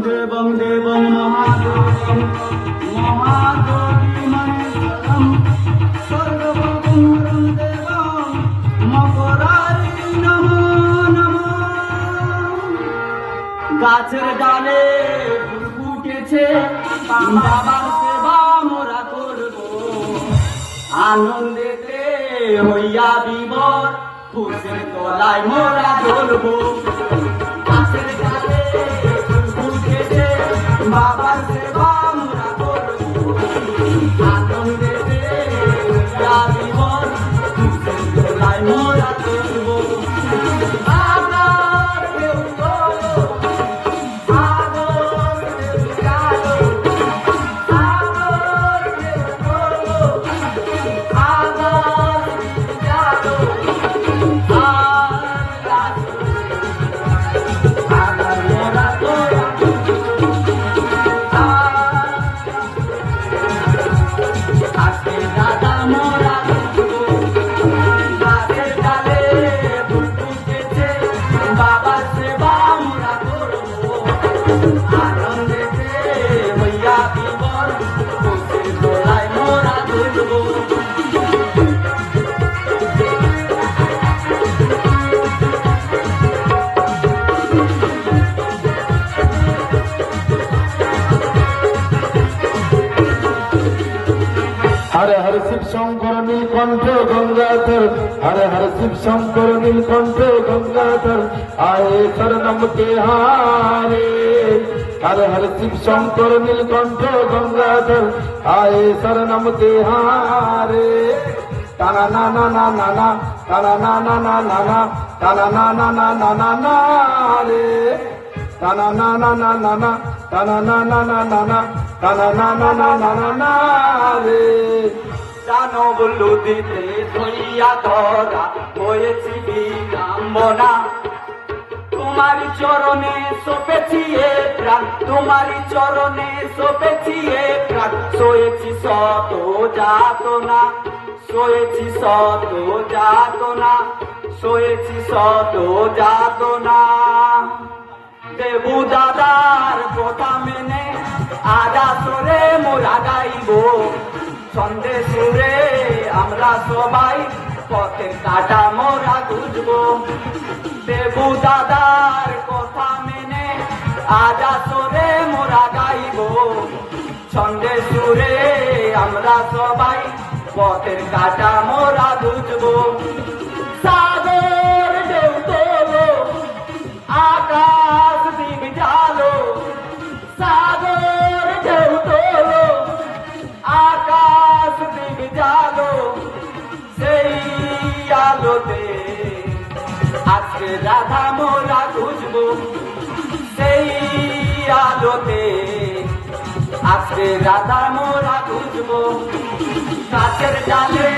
দেবং দেবং মহাদেবং মহাদেবী মহেশ্বরম সর্বভৌমং দেবং মকরায় নমো নমো। গাছের ডালে ফুটেছে বাবার সেবা মোরা করব, আনন্দেতে হইয়া বিভোর ফুলের তলায় মোরা জ্বলব। গাছের ডালে বাবার সেবা মোরা করব, আনন্দেতে হইয়া বিভোর ফুলের তলায় মোরা জ্বলব। हरे हर शिव शंकर नीलकंठ गंगाधर, हरे हर शिव शंकर नीलकंठ गंगाधर, आए शरणम के हारे। हरे हर शिव शंकर नीलकंठ गंगाधर, आए शरणम के हारे। ताना ना ना ना ना ना, ताना ना ना ना ना ना, ताना ना ना ना ना ना ना रे। ताना ना ना ना ना ना, ताना ना ना ना ना ना, ताना ना ना ना ना ना ना রে। দানব লুদিতে ধইয়া ধরা হয়েছি বিড়ম্বনা, তোমারি চরণে সপেছি এ প্রাণ, তোমারি চরণে সপেছি এ প্রাণ। সয়েছি শত যাতনা, সয়েছি শত যাতনা, সয়েছি শত যাতনা। দেবু দাদার কথা মেনে আজ আসরে মোরা গাইব, ছন্দে সুরে আমরা সবাই পথের কাটা মোরা খুঁজব। দেবু দাদার কথা মেনে আজ আসরে মোরা গাইব, ছন্দে সুরে আমরা সবাই পথের কাটা মোরা খুঁজব। সাগর ঢেউ তোলো, আকাশ দিক জালো, সাগর ঢেউ তোলো, আকাশ দিক জালো। সেই আলোতে আজকে রাধা মোরা খুঁজব, সেই আলোতে আজকে রাধা মোরা খুঁজব। গাছের ডালে